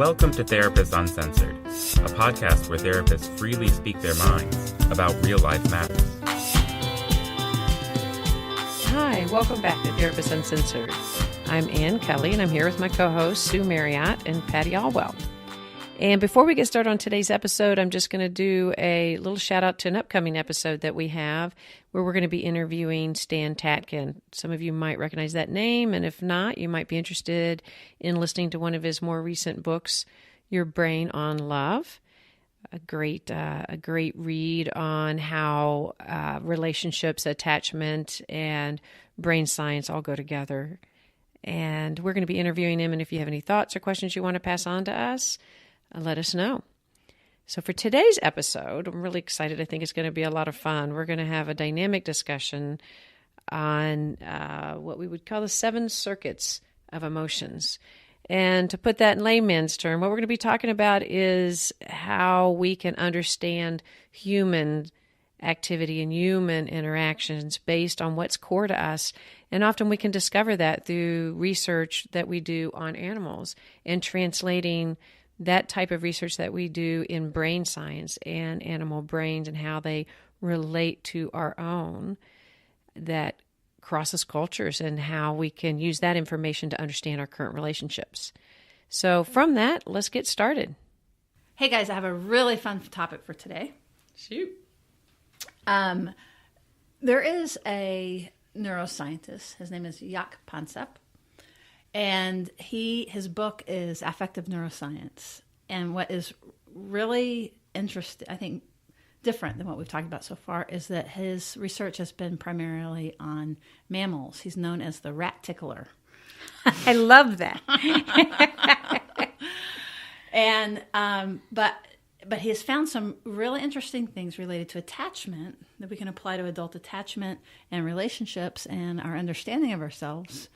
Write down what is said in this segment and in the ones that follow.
Welcome to Therapists Uncensored, a podcast where therapists freely speak their minds about real-life matters. Hi, welcome back to Therapists Uncensored. I'm Ann Kelly, and I'm here with my co-hosts Sue Marriott and Patty Alwell. And before we get started on today's episode, I'm just going to do a little shout out to an upcoming episode that we have where we're going to be interviewing Stan Tatkin. Some of you might recognize that name, and if not, you might be interested in listening to one of his more recent books, Your Brain on Love. A great read on how relationships, attachment, and brain science all go together. And we're going to be interviewing him, and if you have any thoughts or questions you want to pass on to us, let us know. So for today's episode, I'm really excited. I think it's going to be a lot of fun. We're going to have a dynamic discussion on what we would call the 7 circuits of emotions. And to put that in layman's term, what we're going to be talking about is how we can understand human activity and human interactions based on what's core to us. And often we can discover that through research that we do on animals and translating that type of research that we do in brain science and animal brains and how they relate to our own that crosses cultures and how we can use that information to understand our current relationships. So from that, let's get started. Hey guys, I have a really fun topic for today. Shoot. There is a neuroscientist. His name is Jaak Panksepp. And his book is Affective Neuroscience. And what is really interesting, I think different than what we've talked about so far, is that his research has been primarily on mammals. He's known as the rat tickler. I love that. And but he has found some really interesting things related to attachment that we can apply to adult attachment and relationships and our understanding of ourselves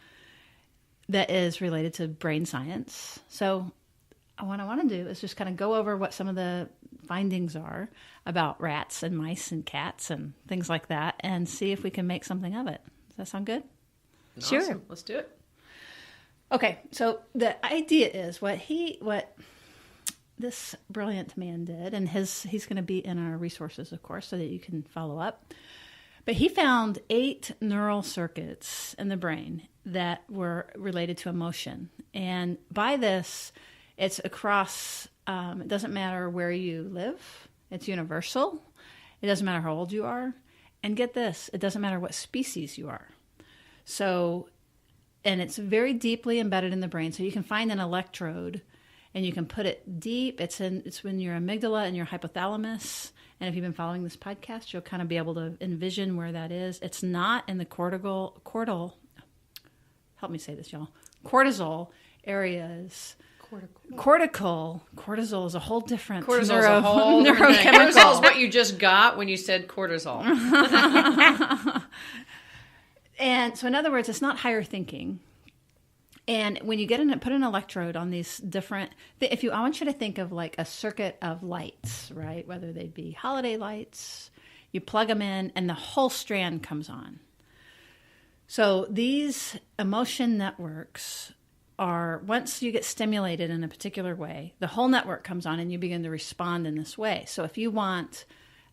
that is related to brain science. So what I want to do is just kind of go over what some of the findings are about rats and mice and cats and things like that and see if we can make something of it. Does that sound good? Awesome. Sure. Let's do it. Okay, so the idea is what this brilliant man did, and he's going to be in our resources, of course, so that you can follow up. But he found 8 neural circuits in the brain that were related to emotion. And by this, it's across, it doesn't matter where you live. It's universal. It doesn't matter how old you are. And get this, it doesn't matter what species you are. So, and it's very deeply embedded in the brain. So you can find an electrode and you can put it deep. It's in your amygdala and your hypothalamus. And if you've been following this podcast, you'll kind of be able to envision where that is. It's not in the cortical, help me say this, y'all. Cortisol areas. Cortisol is a whole different Cortisol is a whole different thing. Cortisol is what you just got when you said cortisol. And so in other words, it's not higher thinking. And when you put an electrode on these different, I want you to think of like a circuit of lights, right? Whether they be holiday lights, you plug them in and the whole strand comes on. So these emotion networks are, once you get stimulated in a particular way, the whole network comes on and you begin to respond in this way. So if you want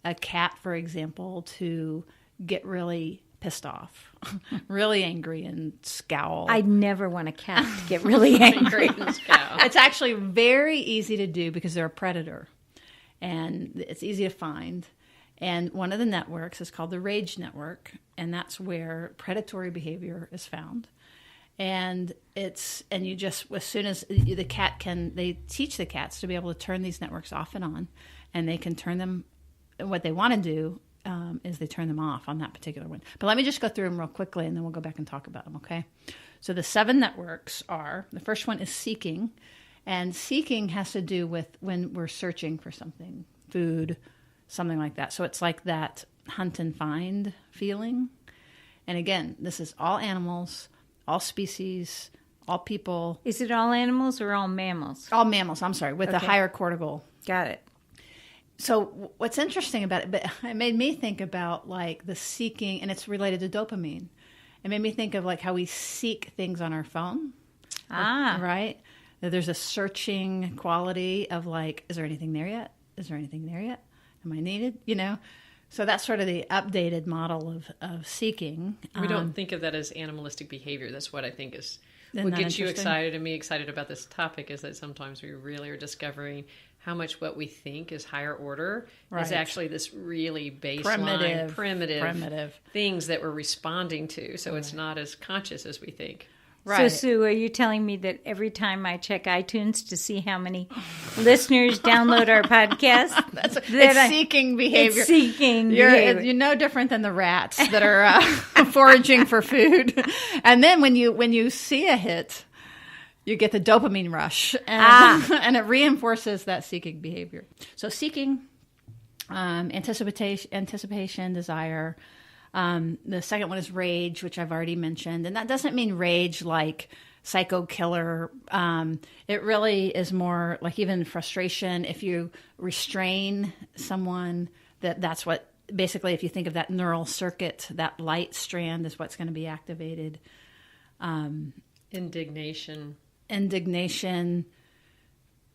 a cat, for example, to get really pissed off, really angry and scowl. I'd never want a cat to get really angry and scowl. It's actually very easy to do because they're a predator and it's easy to find. And one of the networks is called the rage network, and that's where predatory behavior is found. And you just, as soon as the cat they teach the cats to be able to turn these networks off and on, and they can turn them, what they want to do is they turn them off on that particular one. But let me just go through them real quickly, and then we'll go back and talk about them, okay? So the 7 networks are, the first one is seeking, and seeking has to do with when we're searching for something, food, something like that. So it's like that hunt and find feeling. And again, this is all animals, all species, all people. Is it all animals or all mammals? All mammals, I'm sorry, with the higher cortical. Got it. So what's interesting about it, but it made me think about like the seeking, and it's related to dopamine. It made me think of like how we seek things on our phone. Right? There's a searching quality of like, is there anything there yet? Is there anything there yet? Am I needed? So that's sort of the updated model of seeking. We don't think of that as animalistic behavior. That's what I think is Isn't what that gets you interesting? excited and me excited about this topic, is that sometimes we really are discovering how much what we think is higher order is Right. actually this really baseline, primitive. things that we're responding to. So it's not as conscious as we think. So, Right. Sue, are you telling me that every time I check iTunes to see how many listeners download our podcast, It's seeking behavior. It's seeking behavior. You're no different than the rats that are foraging for food. And then when you see a hit, you get the dopamine rush, and it reinforces that seeking behavior. So seeking, anticipation, desire. The second one is rage, which I've already mentioned. And that doesn't mean rage like psycho killer. It really is more like even frustration. If you restrain someone, that's what, basically, if you think of that neural circuit, that light strand is what's going to be activated. Indignation.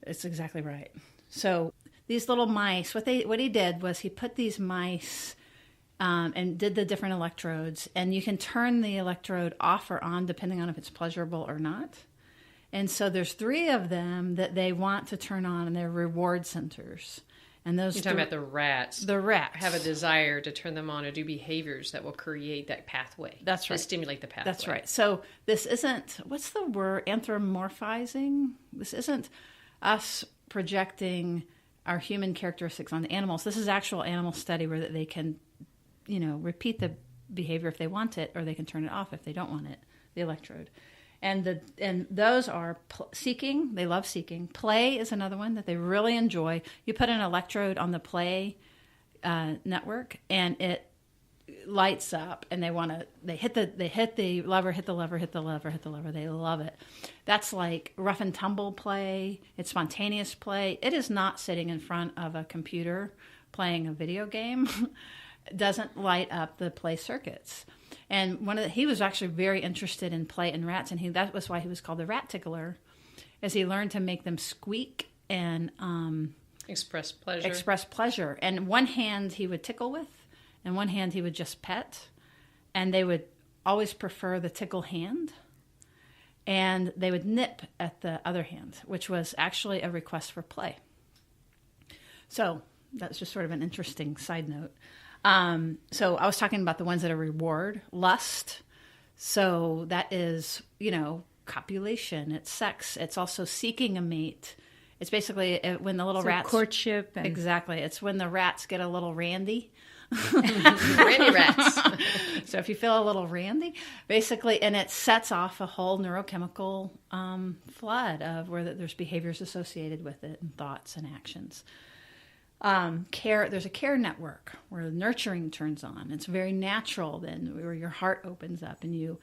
It's exactly right. So these little mice, what he did was he put these mice and did the different electrodes, and you can turn the electrode off or on depending on if it's pleasurable or not. And so there's 3 of them that they want to turn on, and they're reward centers. And those You're talking about the rats. the rats Have a desire to turn them on or do behaviors that will create that pathway. That's right. To stimulate the pathway. That's right. So this isn't, what's the word, anthropomorphizing? This isn't us projecting our human characteristics on the animals. This is actual animal study where they can, repeat the behavior if they want it, or they can turn it off if they don't want it, the electrode. And those are seeking. They love seeking. Play is another one that they really enjoy. You put an electrode on the play network, and it lights up, and they hit the lever. They love it. That's like rough and tumble play. It's spontaneous play. It is not sitting in front of a computer playing a video game. It doesn't light up the play circuits. And he was actually very interested in play in rats, and that was why he was called the rat tickler, as he learned to make them squeak and Express pleasure. And one hand he would tickle with, and one hand he would just pet, and they would always prefer the tickle hand, and they would nip at the other hand, which was actually a request for play. So that's just sort of an interesting side note. So I was talking about the ones that are reward, lust. So that is, copulation. It's sex. It's also seeking a mate. It's basically when the little rats courtship. And... Exactly. It's when the rats get a little randy. Randy rats. So if you feel a little randy, basically, and it sets off a whole neurochemical flood of where there's behaviors associated with it and thoughts and actions. There's a care network where nurturing turns on. It's very natural then, where your heart opens up and you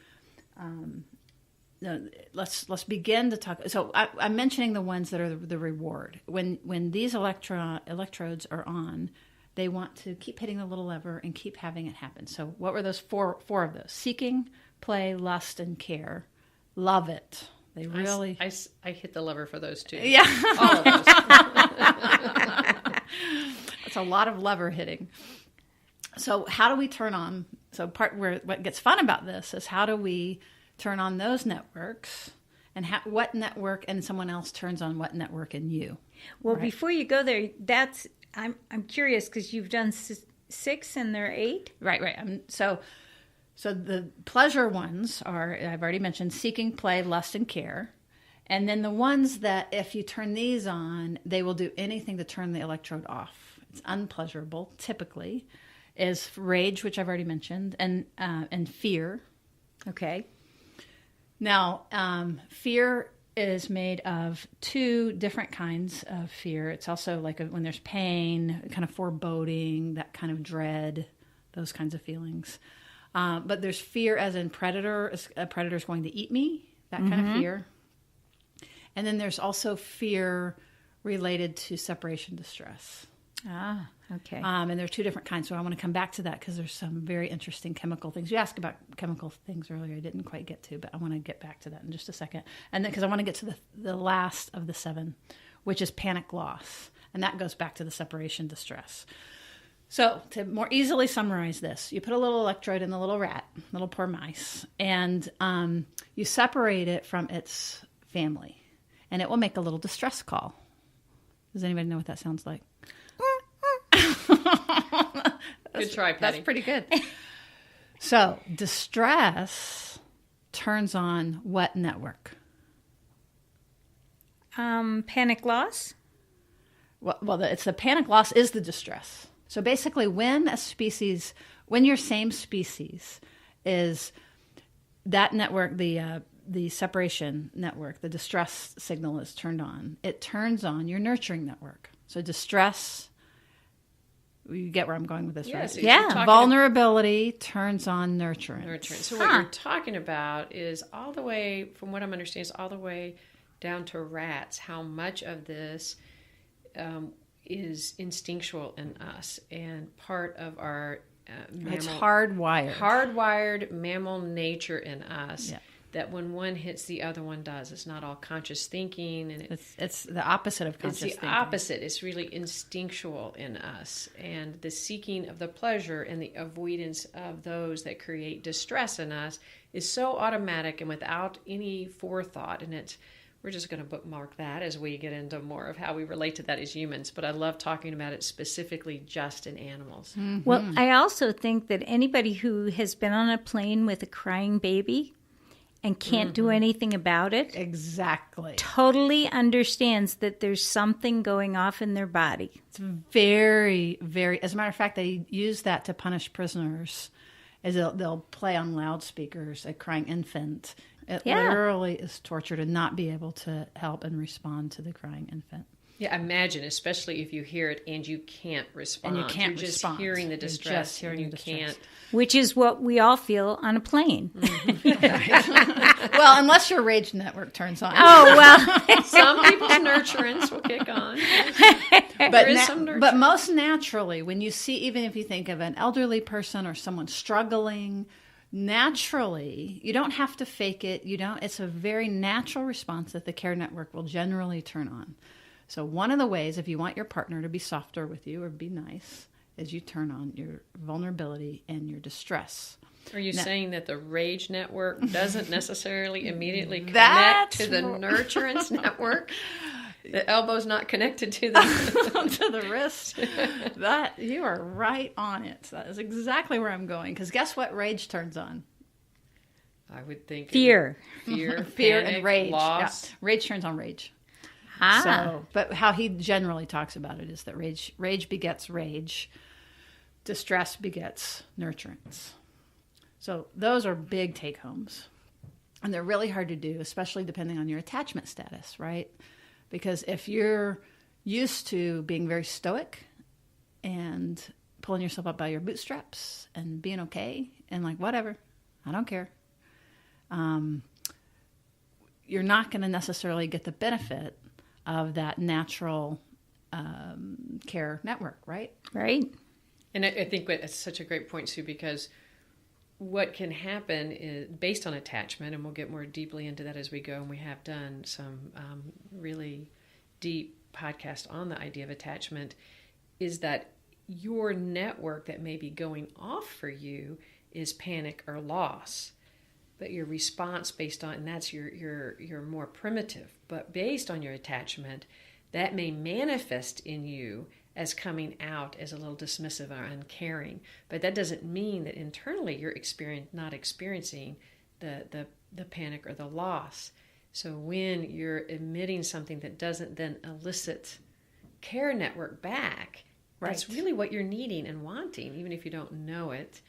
let's begin to talk. So I'm mentioning the ones that are the reward. When these electrodes are on, they want to keep hitting the little lever and keep having it happen. So what were those four of those? Seeking, play, lust, and care. Love it. They really... I hit the lever for those 2. Yeah. All of those. It's a lot of lever hitting. So how do we turn on? So what gets fun about this is how do we turn on those networks, and what network and someone else turns on what network in you? Well, Right. before you go there, I'm curious because you've done 6 and there are 8. Right. So the pleasure ones are, I've already mentioned, seeking, play, lust, and care. And then the ones that if you turn these on, they will do anything to turn the electrode off. It's unpleasurable, typically, is rage, which I've already mentioned, and fear. Okay. Now, fear is made of 2 different kinds of fear. It's also like when there's pain, kind of foreboding, that kind of dread, those kinds of feelings. But there's fear as in a predator's going to eat me, that kind of fear. And then there's also fear related to separation distress. Ah, okay. And there are two different kinds, so I want to come back to that because there's some very interesting chemical things. You asked about chemical things earlier, I didn't quite get to, but I want to get back to that in just a second. And then because I want to get to the last of the 7, which is panic loss. And that goes back to the separation distress. So to more easily summarize this, you put a little electrode in the little rat, little poor mice, and you separate it from its family, and it will make a little distress call. Does anybody know what that sounds like? Good try, Patty. That's pretty good. So distress turns on what network? Panic loss? Well, it's the panic loss is the distress. So basically, when your same species is that network, the separation network, the distress signal is turned on, it turns on your nurturing network. So distress, you get where I'm going with this, Yeah, right? so you're talking Vulnerability turns on nurturance. So what you're talking about is all the way, from what I'm understanding, is all the way down to rats, how much of this is instinctual in us and part of our It's hardwired mammal nature in us, that when one hits, the other one does. It's not all conscious thinking, and it's the opposite of conscious thinking. It's the opposite. It's really instinctual in us, and the seeking of the pleasure and the avoidance of those that create distress in us is so automatic and without any forethought. And we're just going to bookmark that as we get into more of how we relate to that as humans. But I love talking about it specifically just in animals. Mm-hmm. Well, I also think that anybody who has been on a plane with a crying baby and can't do anything about it Exactly. totally understands that there's something going off in their body. It's very, very... As a matter of fact, they use that to punish prisoners. As they'll play on loudspeakers a crying infant. It literally is torture to not be able to help and respond to the crying infant. Yeah, imagine, especially if you hear it and you can't respond. And you can't You're respond. just hearing the distress. Just hearing and you the distress. can't. Which is what we all feel on a plane. Well, unless your rage network turns on. Oh, well. Some people's nurturance will kick on. But, is some nurture. but most naturally, when you see, even if you think of an elderly person or someone struggling, naturally, you don't have to fake it. It's a very natural response that the care network will generally turn on. So one of the ways, if you want your partner to be softer with you or be nice, is you turn on your vulnerability and your distress. Are you saying that the rage network doesn't necessarily immediately connect to the nurturance network? The elbow's not connected to the to the wrist. That you are right on it. That is exactly where I'm going. Because guess what? Rage turns on. I would think Fear. Fear, And rage. loss. Yeah. Rage turns on rage. Ah. So, but how he generally talks about it is that rage begets rage. Distress begets nurturance. So those are big take homes, and they're really hard to do, especially depending on your attachment status, right? Because if you're used to being very stoic and pulling yourself up by your bootstraps and being okay and like, whatever, I don't care, you're not going to necessarily get the benefit of that natural care network, right? Right. And I think that's such a great point, Sue, because what can happen is based on attachment, and we'll get more deeply into that as we go, and we have done some really deep podcast on the idea of attachment, is that your network that may be going off for you is panic or loss. But your response based on, and that's your more primitive, but based on your attachment, that may manifest in you as coming out as a little dismissive or uncaring. But that doesn't mean that internally you're not experiencing the panic or the loss. So when you're emitting something that doesn't then elicit care network back, that's really what you're needing and wanting, even if you don't know it.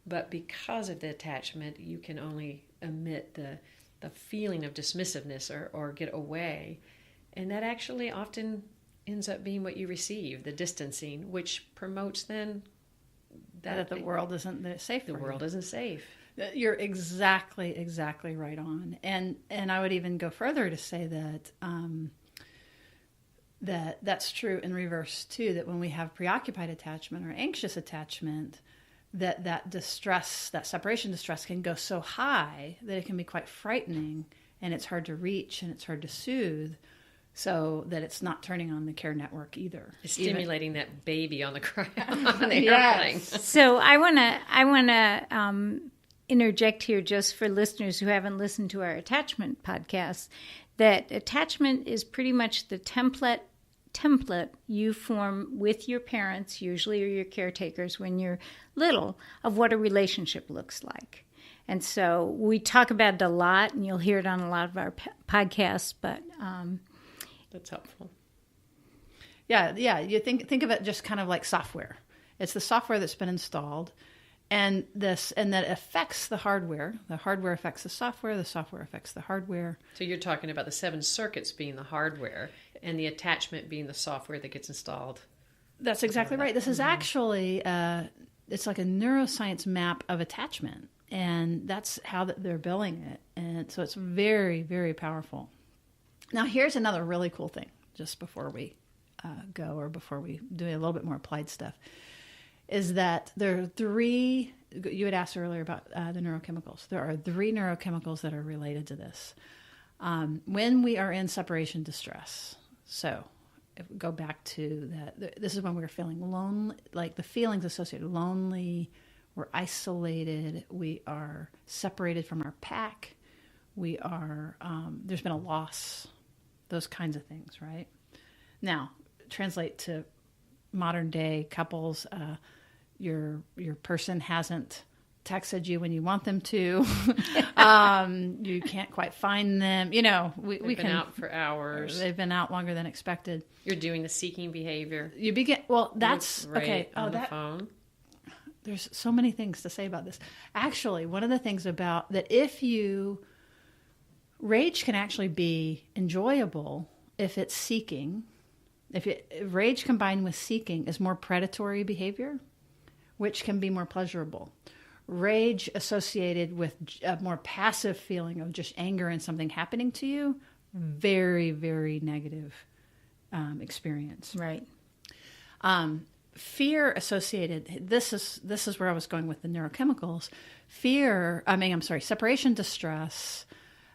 But because of the attachment, you can only emit the feeling of dismissiveness or get away. And that actually often ends up being what you receive, the distancing, which promotes then that the world isn't safe for you. The world isn't safe. You're exactly right on. And I would even go further to say that that's true in reverse too, that when we have preoccupied attachment or anxious attachment, that distress, that separation distress can go so high that it can be quite frightening, and it's hard to reach and it's hard to soothe, so that it's not turning on the care network either. It's stimulating that baby on the on the airplane. So I want to interject here, just for listeners who haven't listened to our attachment podcast, that attachment is pretty much the template you form with your parents, usually, or your caretakers when you're little, of what a relationship looks like. And so we talk about it a lot, and you'll hear it on a lot of our podcasts, but that's helpful. Yeah. You think of it just kind of like software. It's the software that's been installed, and that affects the hardware. The hardware affects the software affects the hardware. So you're talking about the 7 circuits being the hardware and the attachment being the software that gets installed. That's exactly right. This is actually, it's like a neuroscience map of attachment, and that's how they're billing it. And so it's very, very powerful. Now, here's another really cool thing, just before we go, or before we do a little bit more applied stuff, is that there are 3, you had asked earlier about the neurochemicals. There are 3 neurochemicals that are related to this. When we are in separation distress, so if we go back to that, this is when we're feeling lonely, like the feelings associated, lonely, we're isolated, we are separated from our pack, we are, there's been a loss, those kinds of things, right? Now, translate to modern day couples, your person hasn't texted you when you want them to. You can't quite find them. We They've can been out for hours. They've been out longer than expected. You're doing the seeking behavior. You begin. Well, that's right okay. on the phone. There's so many things to say about this. Actually, one of the things about that, rage can actually be enjoyable if it's seeking. If rage combined with seeking is more predatory behavior, which can be more pleasurable. Rage associated with a more passive feeling of just anger and something happening to you, very, very negative experience. right. Fear associated, this is where I was going with the neurochemicals. Separation distress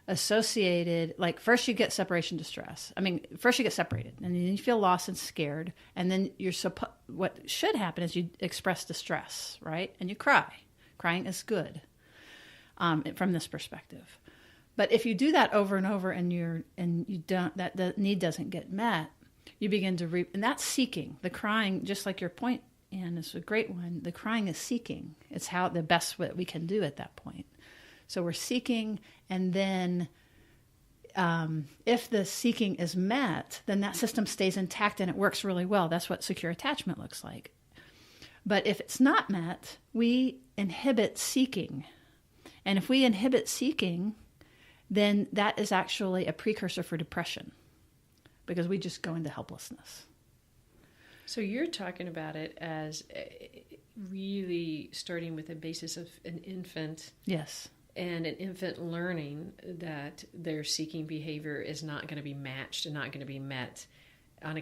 associated, like first you get separation distress. First you get separated, and then you feel lost and scared, and then what should happen is you express distress, right? And you cry. Crying is good from this perspective. But if you do that over and over, and the need doesn't get met, you begin to reap, and that's seeking. The crying, just like your point, Anne, is a great one. The crying is seeking. It's how the best what we can do at that point. So we're seeking, and then if the seeking is met, then that system stays intact and it works really well. That's what secure attachment looks like. But if it's not met, we inhibit seeking. And if we inhibit seeking, then that is actually a precursor for depression, because we just go into helplessness. So you're talking about it as really starting with a basis of an infant. Yes. And an infant learning that their seeking behavior is not going to be matched and not going to be met on a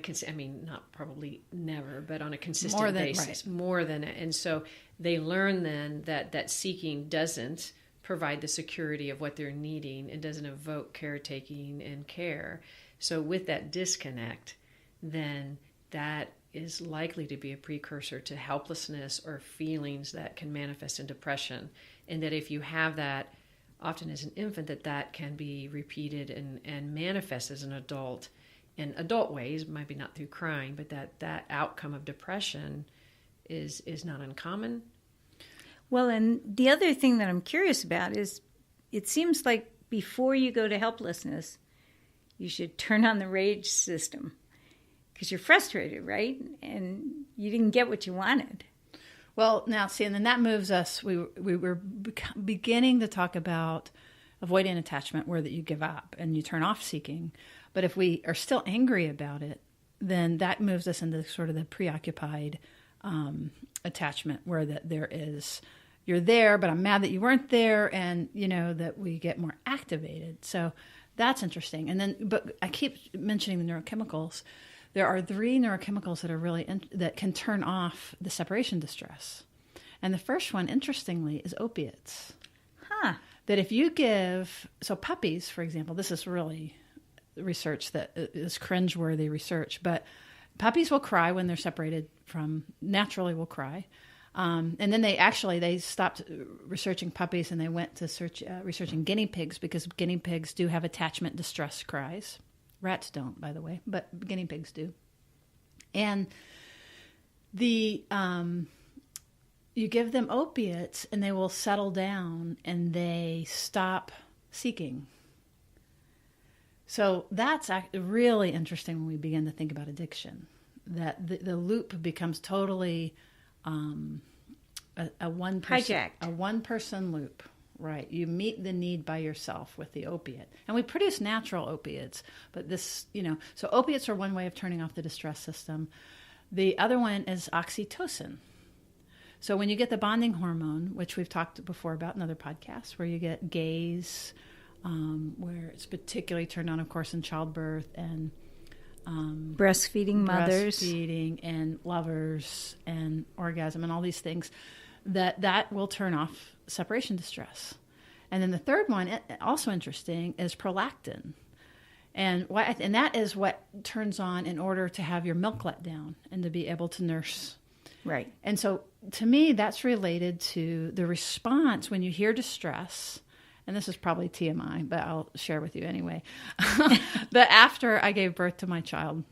not probably never, but on a consistent basis. Right. More than it. And so they learn then that seeking doesn't provide the security of what they're needing. It doesn't evoke caretaking and care. So with that disconnect, then that is likely to be a precursor to helplessness or feelings that can manifest in depression. And that if you have that often as an infant, that can be repeated and manifest as an adult in adult ways, maybe not through crying, but that outcome of depression is not uncommon. Well, and the other thing that I'm curious about is it seems like before you go to helplessness, you should turn on the rage system because you're frustrated, right? And you didn't get what you wanted. Well, now, see, and then that moves us, we were beginning to talk about avoidant attachment, where that you give up and you turn off seeking. But if we are still angry about it, then that moves us into sort of the preoccupied attachment, where that there is, you're there, but I'm mad that you weren't there, and, that we get more activated. So that's interesting. And then, but I keep mentioning the neurochemicals. there are 3 neurochemicals that are really that can turn off the separation distress. And the first one, interestingly, is opiates. Huh. That if you give, so puppies, for example, this is really research that is cringeworthy research, but puppies will cry when they're separated naturally will cry. And then they stopped researching puppies and they went to researching guinea pigs, because guinea pigs do have attachment distress cries. Rats don't, by the way, but guinea pigs do. And you give them opiates and they will settle down and they stop seeking. So that's really interesting when we begin to think about addiction, that the loop becomes totally a one-person loop. Right. You meet the need by yourself with the opiate. And we produce natural opiates, but so opiates are one way of turning off the distress system. The other one is oxytocin. So when you get the bonding hormone, which we've talked before about in other podcasts, where you get gaze, where it's particularly turned on, of course, in childbirth, and breastfeeding mothers, breastfeeding, and lovers, and orgasm, and all these things, that will turn off separation distress. And then the third one, also interesting, is prolactin. And that is what turns on in order to have your milk let down and to be able to nurse. Right. And so to me, that's related to the response when you hear distress. And this is probably TMI, but I'll share with you anyway. But after I gave birth to my child,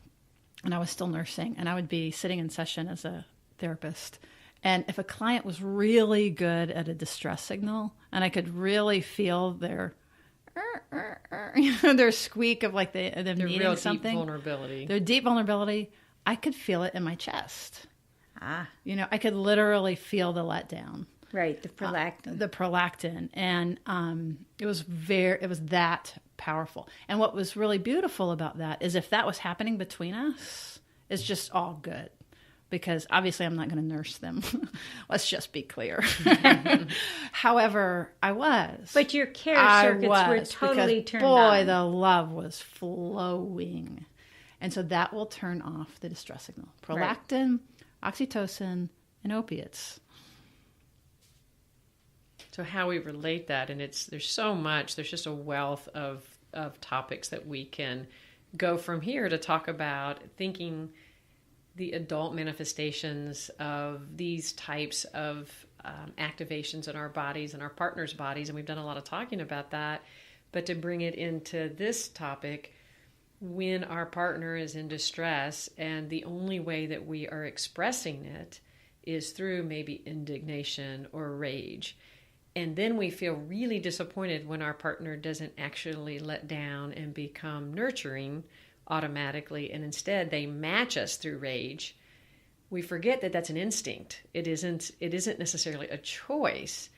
and I was still nursing, and I would be sitting in session as a therapist, and if a client was really good at a distress signal, and I could really feel their their squeak of like them needing real something, deep vulnerability. Their deep vulnerability, I could feel it in my chest. I could literally feel the letdown. Right, the prolactin. And it was that powerful. And what was really beautiful about that is if that was happening between us, it's just all good. Because obviously I'm not going to nurse them. Let's just be clear. However, I was. But your care circuits were totally turned on. Boy, the love was flowing. And so that will turn off the distress signal. Prolactin, oxytocin, and opiates. So how we relate that, and there's so much, there's just a wealth of topics that we can go from here to talk about thinking the adult manifestations of these types of activations in our bodies and our partners' bodies, and we've done a lot of talking about that. But to bring it into this topic, when our partner is in distress, and the only way that we are expressing it is through maybe indignation or rage. And then we feel really disappointed when our partner doesn't actually let down and become nurturing automatically, and instead they match us through rage. We forget that that's an instinct. It isn't necessarily a choice.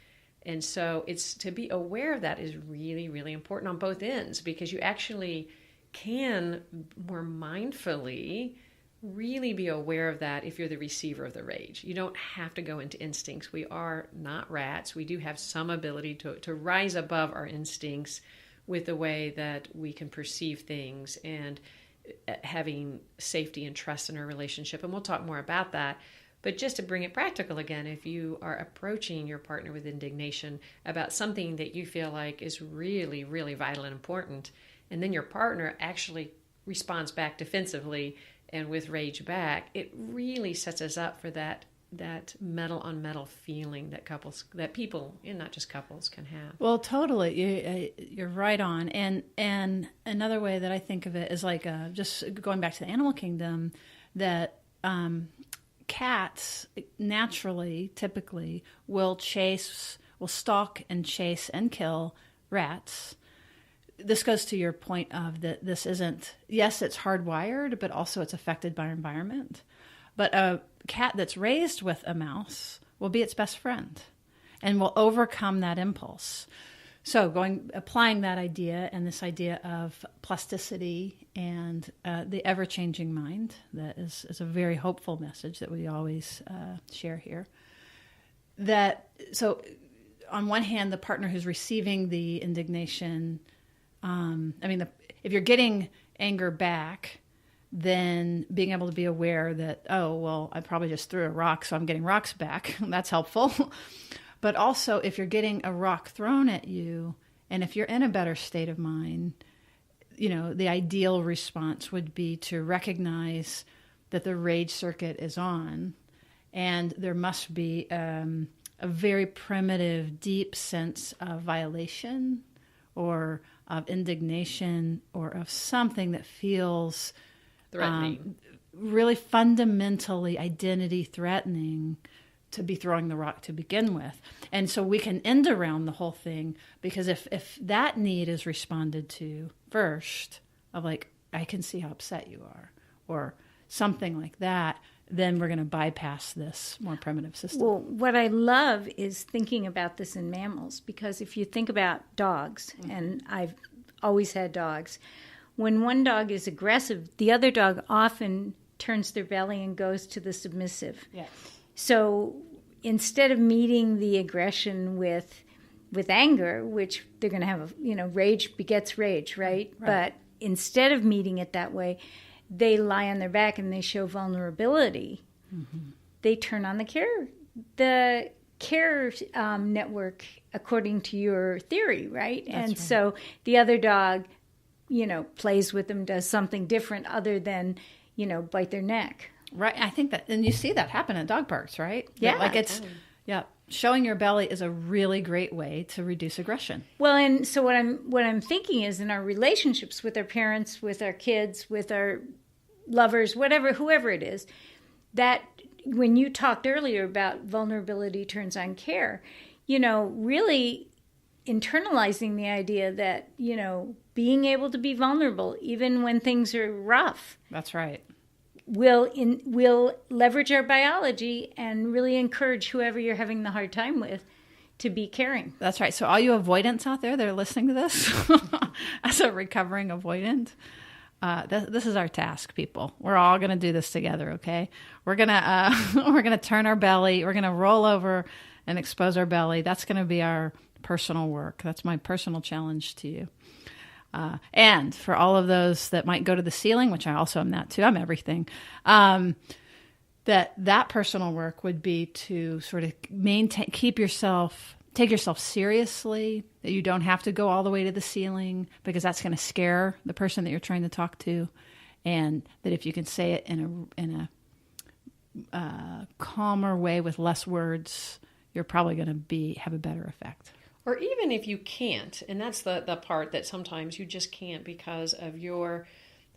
And so it's to be aware of that is really, really important on both ends, because you actually can more mindfully really be aware of that if you're the receiver of the rage. You don't have to go into instincts. We are not rats. We do have some ability to rise above our instincts with the way that we can perceive things and having safety and trust in our relationship. And we'll talk more about that. But just to bring it practical again, if you are approaching your partner with indignation about something that you feel like is really, really vital and important, and then your partner actually responds back defensively and with rage back, it really sets us up for that metal on metal feeling that people, and not just couples, can have. Well, totally, you're right on. And another way that I think of it is like just going back to the animal kingdom, that cats naturally, typically, will stalk and chase and kill rats. This goes to your point of that this isn't, yes, it's hardwired, but also it's affected by our environment. But a cat that's raised with a mouse will be its best friend and will overcome that impulse. So applying that idea and this idea of plasticity and the ever-changing mind, that is a very hopeful message that we always share here. So on one hand, the partner who's receiving the indignation, if you're getting anger back, then being able to be aware that, oh, well, I probably just threw a rock, so I'm getting rocks back. That's helpful. But also, if you're getting a rock thrown at you, and if you're in a better state of mind, the ideal response would be to recognize that the rage circuit is on, and there must be a very primitive, deep sense of violation or of indignation or of something that feels Threatening. Really fundamentally identity threatening to be throwing the rock to begin with. And so we can end around the whole thing, because if that need is responded to first, of like, I can see how upset you are, or something like that, then we're going to bypass this more primitive system. Well, what I love is thinking about this in mammals, because if you think about dogs, and I've always had dogs, when one dog is aggressive, the other dog often turns their belly and goes to the submissive. Yes. So instead of meeting the aggression with anger, which they're going to have, rage begets rage, right? But instead of meeting it that way, they lie on their back and they show vulnerability. Mm-hmm. They turn on the care network, according to your theory, right? That's right. So the other dog, plays with them, does something different other than, bite their neck. Right. I think that, and you see that happen at dog parks, right? Yeah. Showing your belly is a really great way to reduce aggression. Well, and so what I'm thinking is, in our relationships with our parents, with our kids, with our lovers, whoever it is, that when you talked earlier about vulnerability turns on care, really internalizing the idea that, being able to be vulnerable even when things are rough. That's right. Will leverage our biology and really encourage whoever you're having the hard time with to be caring. That's right. So all you avoidants out there that are listening to this, as a recovering avoidant, this is our task, people. We're all going to do this together, okay? We're gonna turn our belly. We're gonna roll over and expose our belly. That's going to be our personal work. That's my personal challenge to you. And for all of those that might go to the ceiling, which I also am that too, I'm everything, that personal work would be to sort of take yourself seriously, that you don't have to go all the way to the ceiling, because that's going to scare the person that you're trying to talk to, and that if you can say it in a calmer way with less words, you're probably going to have a better effect. Or even if you can't, and that's the part that sometimes you just can't because of we're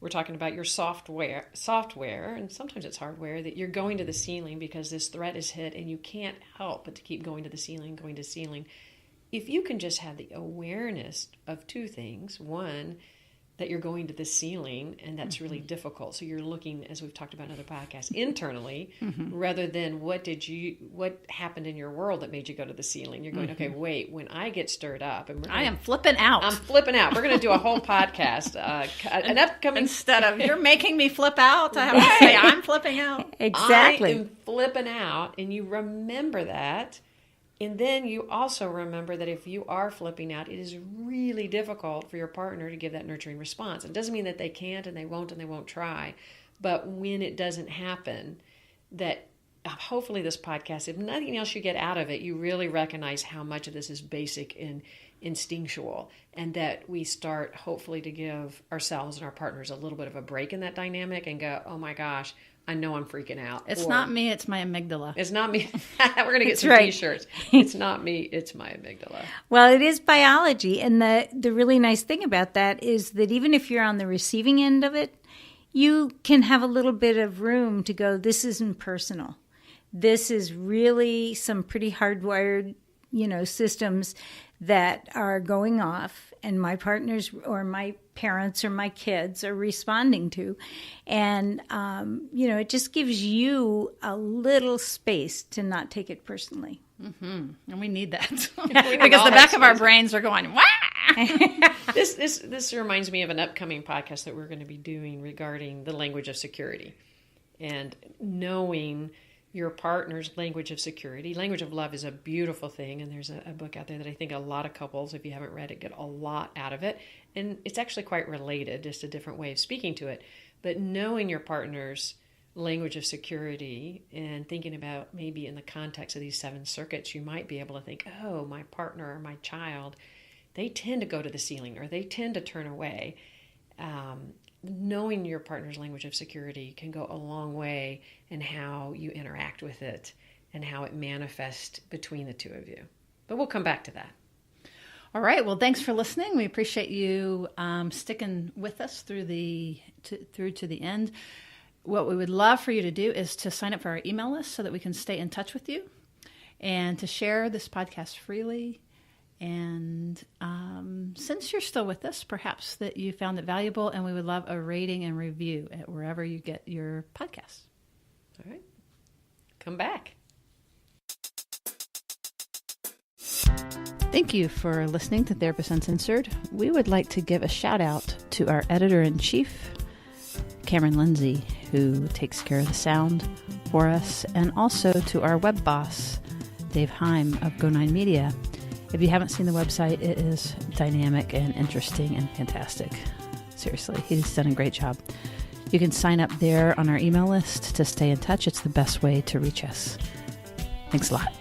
talking about your software, and sometimes it's hardware, that you're going to the ceiling because this threat is hit and you can't help but to keep going to the ceiling. If you can just have the awareness of two things. One, that you're going to the ceiling, and that's really difficult. So you're looking, as we've talked about in other podcasts, internally, rather than what happened in your world that made you go to the ceiling. You're going, okay, wait, when I get stirred up, and I am flipping out. I'm flipping out. We're going to do a whole podcast, an upcoming. Instead of you're making me flip out, I have to say I'm flipping out. Exactly. I am flipping out, and you remember that. And then you also remember that if you are flipping out, it is really difficult for your partner to give that nurturing response. It doesn't mean that they can't and they won't try. But when it doesn't happen, that hopefully this podcast, if nothing else you get out of it, you really recognize how much of this is basic and instinctual, and that we start hopefully to give ourselves and our partners a little bit of a break in that dynamic and go, oh my gosh, I know I'm freaking out. It's not me, it's my amygdala. It's not me. We're going to get some t-shirts. It's not me, it's my amygdala. Well, it is biology. And the really nice thing about that is that even if you're on the receiving end of it, you can have a little bit of room to go, this isn't personal. This is really some pretty hardwired, systems that are going off, and my partners or my parents or my kids are responding to. And, it just gives you a little space to not take it personally. Mm-hmm. And we need that. Because the back of our brains are going, wah! This reminds me of an upcoming podcast that we're going to be doing regarding the language of security. And knowing your partner's language of security. Language of love is a beautiful thing, and there's a book out there that I think a lot of couples, if you haven't read it, get a lot out of it. And it's actually quite related, just a different way of speaking to it. But knowing your partner's language of security and thinking about maybe in the context of these 7 circuits, you might be able to think, oh, my partner or my child, they tend to go to the ceiling or they tend to turn away. Knowing your partner's language of security can go a long way in how you interact with it and how it manifests between the two of you. But we'll come back to that. All right. Well, thanks for listening. We appreciate you sticking with us through to the end. What we would love for you to do is to sign up for our email list so that we can stay in touch with you and to share this podcast freely. And since you're still with us, perhaps that you found it valuable, and we would love a rating and review at wherever you get your podcasts. All right. Come back. Thank you for listening to Therapist Uncensored. We would like to give a shout out to our editor-in-chief, Cameron Lindsay, who takes care of the sound for us, and also to our web boss, Dave Heim of Go9 Media. If you haven't seen the website, it is dynamic and interesting and fantastic. Seriously, he's done a great job. You can sign up there on our email list to stay in touch. It's the best way to reach us. Thanks a lot.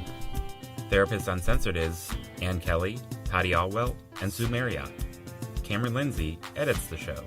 Therapist Uncensored is Ann Kelly, Patty Alwell, and Sue Marriott. Cameron Lindsay edits the show.